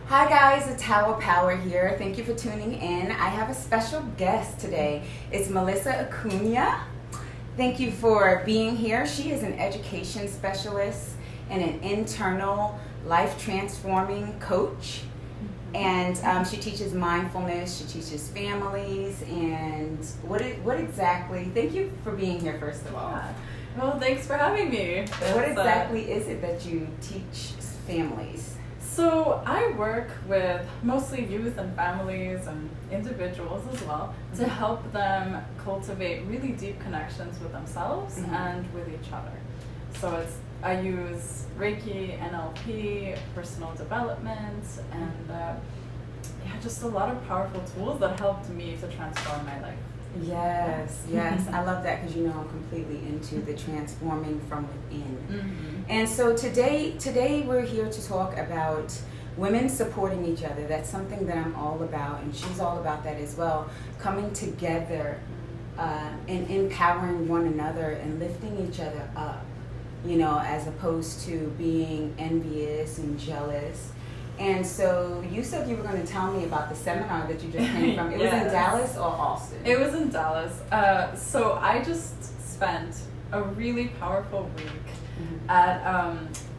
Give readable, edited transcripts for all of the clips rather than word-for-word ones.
Hi guys, it's Tower Power here. Thank you for tuning in. I have a special guest today. It's Melissa Acuna. Thank you for being here. She is an education specialist and an internal life transforming coach. And she teaches mindfulness, she teaches families, and what exactly, thank you for being here first of all. Yeah. Well, thanks for having me. What exactly is it that you teach families? So I work with mostly youth and families and individuals as well to help them cultivate really deep connections with themselves and with each other. So I use Reiki, NLP, personal development, and just a lot of powerful tools that helped me to transform my life. Yes, I love that because I'm completely into the transforming from within. And so today we're here to talk about women supporting each other. That's something that I'm all about, and she's all about that as well. Coming together and empowering one another and lifting each other up, as opposed to being envious and jealous. And so you said you were going to tell me about the seminar that you just came from. It was in Dallas or Austin? It was in Dallas. So I just spent a really powerful week at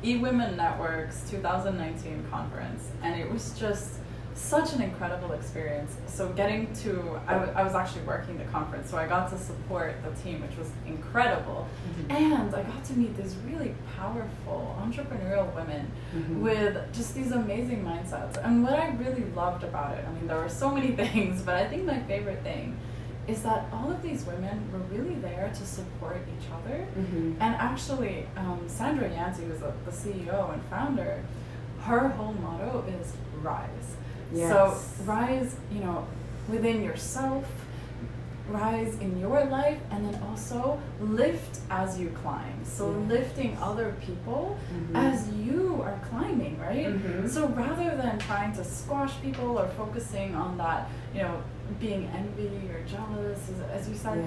eWomen Network's 2019 conference, and it was just such an incredible experience. So I was actually working the conference, so I got to support the team, which was incredible. And I got to meet these really powerful entrepreneurial women with just these amazing mindsets. And what I really loved about it, there were so many things, but I think my favorite thing is that all of these women were really there to support each other. And actually, Sandra Yancey, who's the CEO and founder, her whole motto is rise. Yes. So rise, within yourself, rise in your life, and then also lift as you climb. So lifting other people as you are climbing, right? So rather than trying to squash people or focusing on that, being envy or jealous, as you said,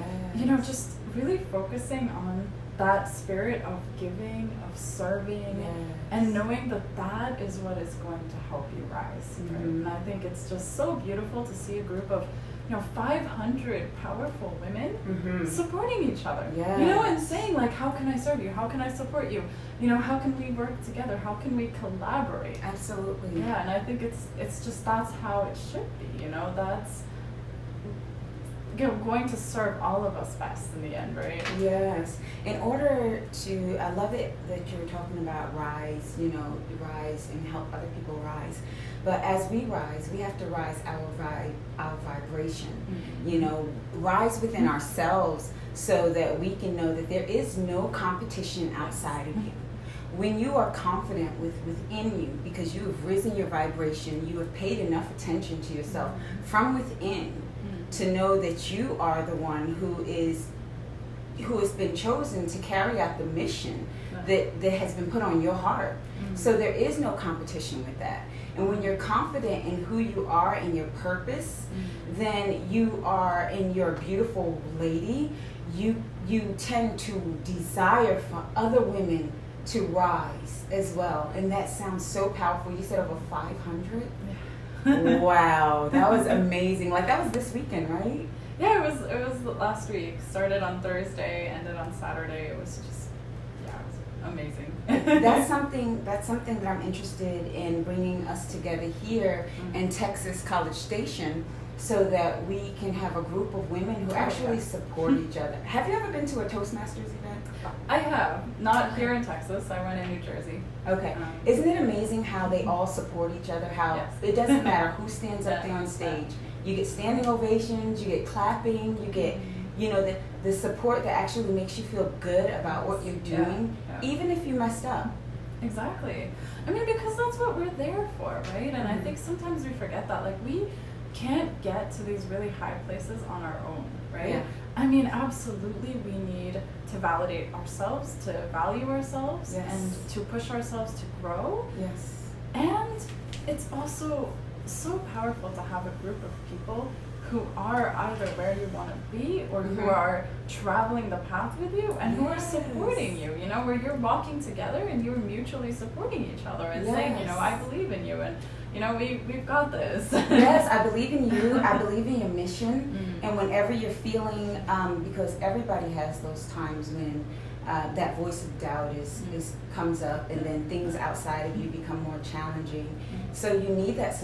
just really focusing on that spirit of giving, of serving, and knowing that is what is going to help you rise. Right? And I think it's just so beautiful to see a group of 500 powerful women supporting each other. And saying like, how can I serve you? How can I support you? How can we work together? How can we collaborate? Absolutely. Yeah, and I think it's just that's how it should be. That's going to serve all of us best in the end, right? Yes. In order to, I love it that you're talking about rise, rise and help other people rise. But as we rise, we have to rise our vibration, rise within ourselves so that we can know that there is no competition outside of you. When you are confident within you, because you have risen your vibration, you have paid enough attention to yourself from within, to know that you are the one who has been chosen to carry out the mission that has been put on your heart. So there is no competition with that. And when you're confident in who you are and your purpose, then you are in your beautiful lady, you tend to desire for other women to rise as well. And that sounds so powerful. You said over 500? Wow, that was amazing. Like that was this weekend, right? Yeah, it was last week. Started on Thursday, ended on Saturday. It was just, it was amazing. That's something that I'm interested in bringing us together here in Texas College Station, so that we can have a group of women who actually support each other. Have you ever been to a Toastmasters event? I have. Not here in Texas. I went in New Jersey. Okay. Isn't it amazing how they all support each other? How it doesn't matter who stands up there on stage. You get standing ovations, you get clapping, you get, the support that actually makes you feel good about what you're doing, even if you messed up. Exactly. Because that's what we're there for, right? And I think sometimes we forget that. Like, we can't get to these really high places on our own, right? Absolutely, we need to validate ourselves, to value ourselves, and to push ourselves to grow. Yes. And it's also so powerful to have a group of people who are either where you want to be or who Mhm. are traveling the path with you and who are Yes. supporting you, you know, where you're walking together and you're mutually supporting each other and saying, you know, I Yes. believe in you and, you know, we've got this. Yes, I believe in you. I believe in your mission. Mm. And whenever you're feeling, because everybody has those times when that voice of doubt is comes up, and then things outside of you become more challenging. So you need that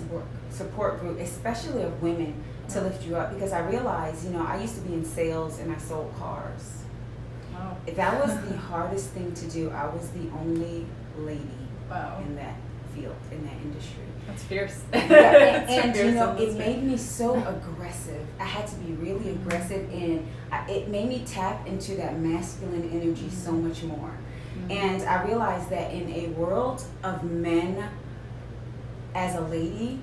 support group, especially of women, to lift you up. Because I realized, you know, I used to be in sales and I sold cars. Wow. If that was the hardest thing to do, I was the only lady Wow. in that field, in that industry. That's fierce. Yeah, It's a and you fierce know, it industry. made me so aggressive. I had to be really aggressive, and it made me tap into that masculine energy so much more. And I realized that in a world of men, as a lady,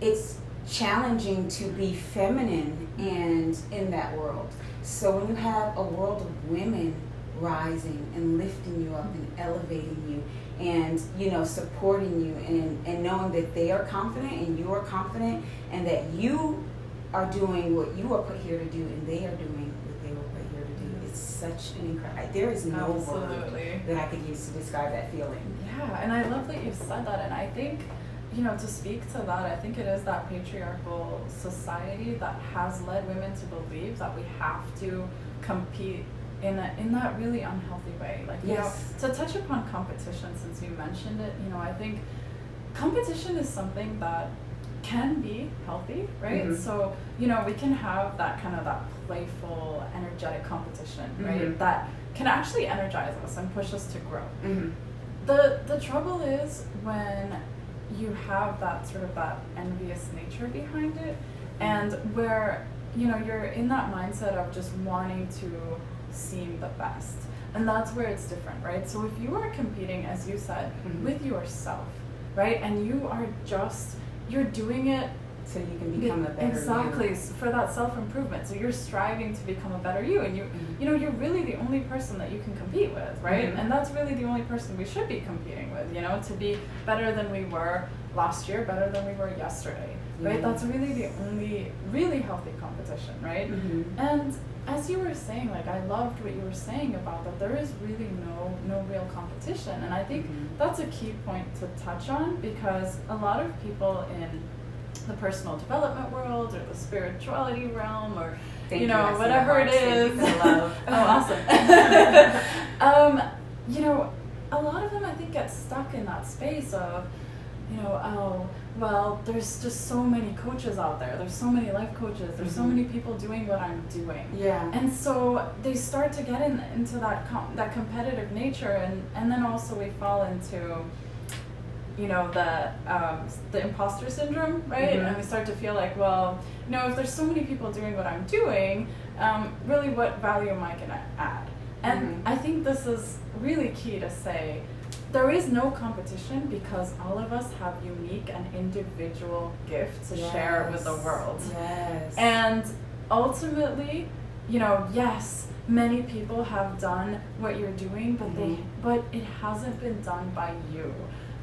it's challenging to be feminine and in that world. So when you have a world of women rising and lifting you up and elevating you and, you know, supporting you and knowing that they are confident and you are confident and that you are doing what you are put here to do and they are doing what they were put here to do, it's such an incredible, there is no word Absolutely. that I could use to describe that feeling. Yeah, and I love that you said that, and I think, you know, to speak to that, I think it is that patriarchal society that has led women to believe that we have to compete in that really unhealthy way. Like, you Yes. know, to touch upon competition, since you mentioned it, you know, I think competition is something that can be healthy, right? Mhm. So, you know, we can have that kind of that playful, energetic competition, right? Mhm. That can actually energize us and push us to grow. Mm-hmm. The trouble is when you have that sort of that envious nature behind it, and where, you know, you're in that mindset of just wanting to seem the best, and that's where it's different, right? So if you are competing, as you said, Mhm. with yourself, right, and you're doing it So you can become a better exactly you. for that self-improvement. So you're striving to become a better you, and you know, you're really the only person that you can compete with, right? Mhm. And that's really the only person we should be competing with, you know, to be better than we were last year, better than we were yesterday, right? Yes. That's really the only really healthy competition, right? Mhm. And as you were saying, like, I loved what you were saying about that there is really no real competition, and I think Mhm. that's a key point to touch on, because a lot of people in the personal development world or the spirituality realm or Thank you know, I see the whatever it hearts. Thank you is. for the love. Oh, awesome. You know, a lot of them I think get stuck in that space of, you know, oh, well, there's just so many coaches out there. There's so many life coaches. There's so Mhm. many people doing what I'm doing. Yeah. And so they start to get into that that competitive nature, and then also we fall into, you know, the imposter syndrome, right? Mhm. And we start to feel like, well, you know, if there's so many people doing what I'm doing, really, what value am I gonna add? And Mhm. I think this is really key to say. There is no competition because all of us have unique and individual gifts to share with the Yes. world. Yes. And ultimately, you know, yes, many people have done what you're doing, but it hasn't been done by you.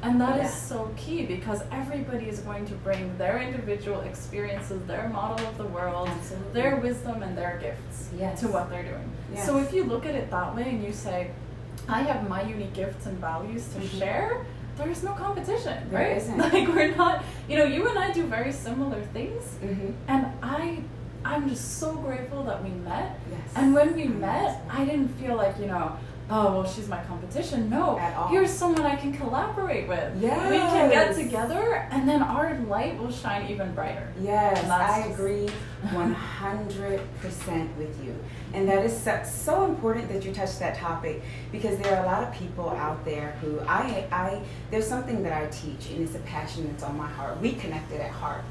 And that is Yeah. so key, because everybody is going to bring their individual experiences, their model of the world, Absolutely. their wisdom and their gifts Yes. to what they're doing. Yes. So if you look at it that way and you say, I have my unique gifts and values to Mhm. share, there's no competition, There right? isn't. Like, we're not, you know, you and I do very similar things, Mhm. and I'm just so grateful that we met. Yes. And when we met, I didn't feel like, you know, oh, well, she's my competition. No, At all. here's someone I can collaborate with. Yes. We can get together, and then our light will shine even brighter. Yes, And that's I just- agree 100% with you. And that is so important that you touched that topic, because there are a lot of people out there who there's something that I teach, and it's a passion that's on my heart. We connected at heart.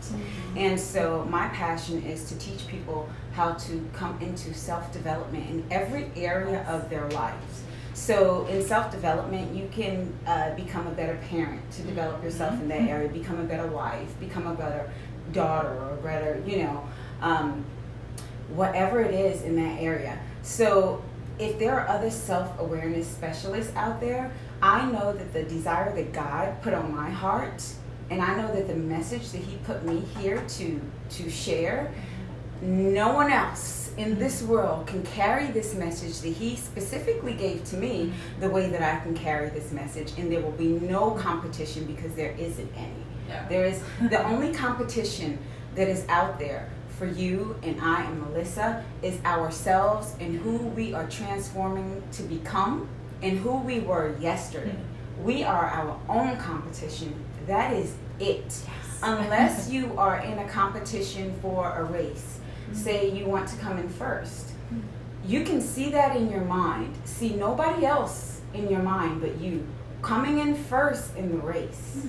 And so my passion is to teach people how to come into self-development in every area of their lives. So in self-development, you can become a better parent, to develop yourself in that area, become a better wife, become a better daughter, or a better, you know, whatever it is in that area. So if there are other self-awareness specialists out there, I know that the desire that God put on my heart, and I know that the message that He put me here to share, no one else in this world can carry this message that he specifically gave to me the way that I can carry this message, and there will be no competition because there isn't any. Yeah. There is the only competition that is out there for you and I and Melissa is ourselves and who we are transforming to become and who we were yesterday. We are our own competition. That is it. Yes. Unless you are in a competition for a race, say you want to come in first, you can see that in your mind. See nobody else in your mind but you coming in first in the race.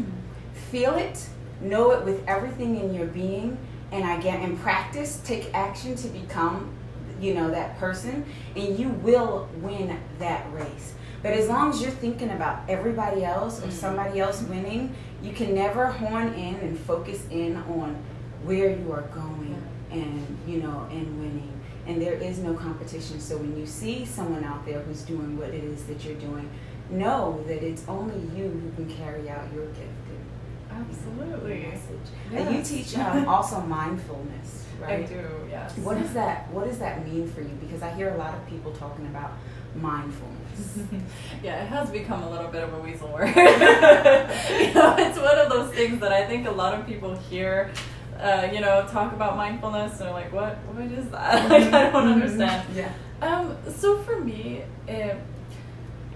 Feel it, know it with everything in your being, and again, in practice, take action to become, that person, and you will win that race. But as long as you're thinking about everybody else or somebody else winning, you can never horn in and focus in on where you are going and, and winning. And there is no competition. So when you see someone out there who's doing what it is that you're doing, know that it's only you who can carry out your gift. Absolutely. Message. Yes. And you teach also mindfulness, right? I do, yes. What does that mean for you? Because I hear a lot of people talking about mindfulness. Yeah, it has become a little bit of a weasel word. It's one of those things that I think a lot of people hear, talk about mindfulness, and they're like, what is that? Like, I don't understand. Yeah. So for me,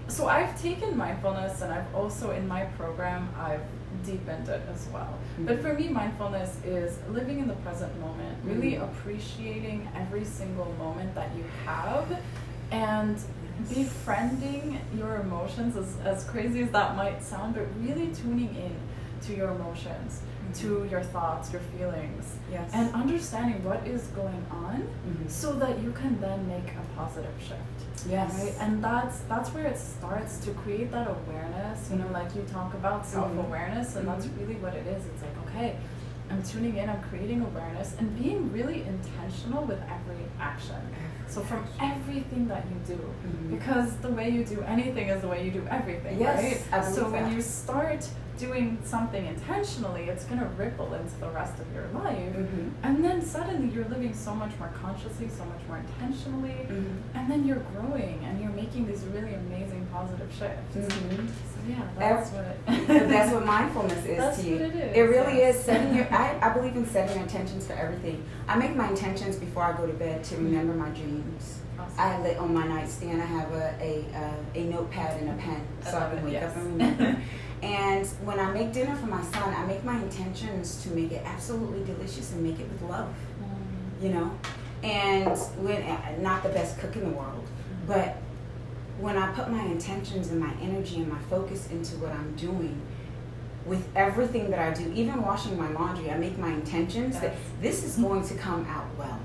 so I've taken mindfulness, and I've also in my program I've deepened it as well. But for me, mindfulness is living in the present moment, really appreciating every single moment that you have, and befriending your emotions, as crazy as that might sound, but really tuning in to your emotions, to your thoughts, your feelings, and understanding what is going on so that you can then make a positive shift. Yes. Right? And that's where it starts to create that awareness, like you talk about self-awareness, and that's really what it is. It's like, okay, I'm tuning in, I'm creating awareness, and being really intentional with every action. So from everything that you do, because the way you do anything is the way you do everything, right? So when you start doing something intentionally, it's going to ripple into the rest of your life. And then suddenly you're living so much more consciously, so much more intentionally, and then you're growing and you're making these really amazing positive shifts. So yeah, that's what mindfulness is that's to you. What it is. It really is setting your, I believe in setting your intentions for everything. I make my intentions before I go to bed to remember my dreams. Awesome. I lay on my nightstand, I have a notepad and a pen so I can wake up and remember. And when I make dinner for my son, I make my intentions to make it absolutely delicious and make it with love, And when not the best cook in the world, but when I put my intentions and my energy and my focus into what I'm doing, with everything that I do, even washing my laundry, I make my intentions that this is going to come out well.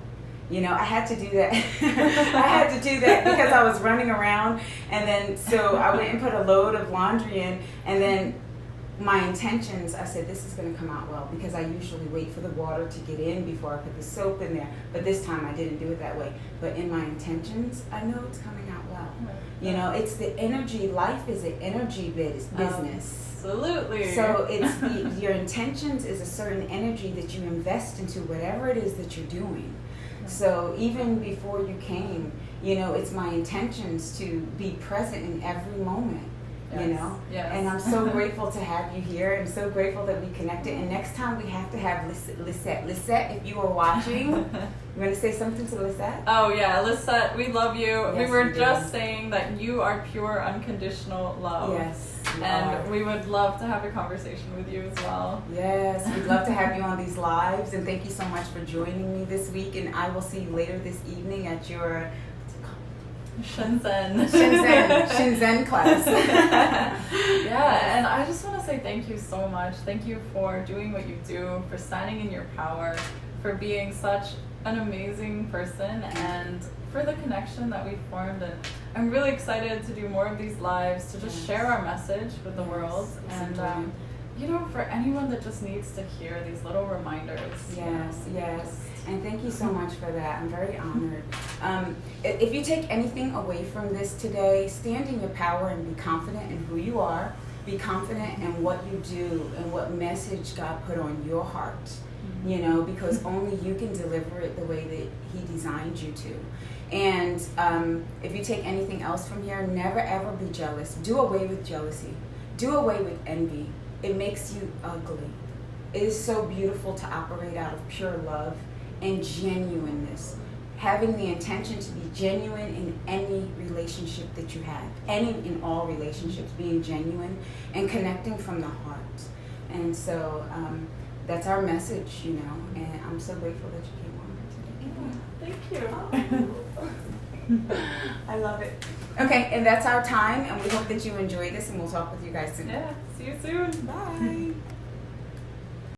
I had to do that. I had to do that because I was running around, and then so I went and put a load of laundry in, and then my intentions, I said, this is going to come out well, because I usually wait for the water to get in before I put the soap in there, but this time I didn't do it that way. But in my intentions, I know it's coming out well. It's the energy. Life is an energy business. Absolutely. So it's your intentions is a certain energy that you invest into whatever it is that you're doing. So even before you came, it's my intentions to be present in every moment, Yes. And I'm so grateful to have you here. I'm so grateful that we connected. And next time we have to have Lisette. Lisette, if you are watching, you want to say something to Lisette? Oh yeah, Lisette, we love you. Yes, we were we just do. saying that you are pure unconditional love. Yes. And we would love to have a conversation with you as well. Yes, we'd love to have you on these lives, and thank you so much for joining me this week. And I will see you later this evening at your Shinzen class. Yeah, and I just want to say thank you so much. Thank you for doing what you do, for standing in your power, for being such an amazing person, and for the connection that we've formed. And I'm really excited to do more of these lives, to just share our message with the world. And for anyone that just needs to hear these little reminders. Yes. And thank you so much for that. I'm very honored. If you take anything away from this today, stand in your power and be confident in who you are. be confident in what you do and what message God put on your heart, you know, because only you can deliver it the way that He designed you to. And if you take anything else from here, never ever be jealous. Do away with jealousy. Do away with envy. It makes you ugly. It is so beautiful to operate out of pure love and genuineness. Having the intention to be genuine in any relationship that you have, in all relationships, being genuine and connecting from the heart. And so that's our message, you know, and I'm so grateful that you came on today. Thank you. I love it. Okay, and that's our time, and we hope that you enjoyed this, and we'll talk with you guys soon. Yeah, see you soon. Bye.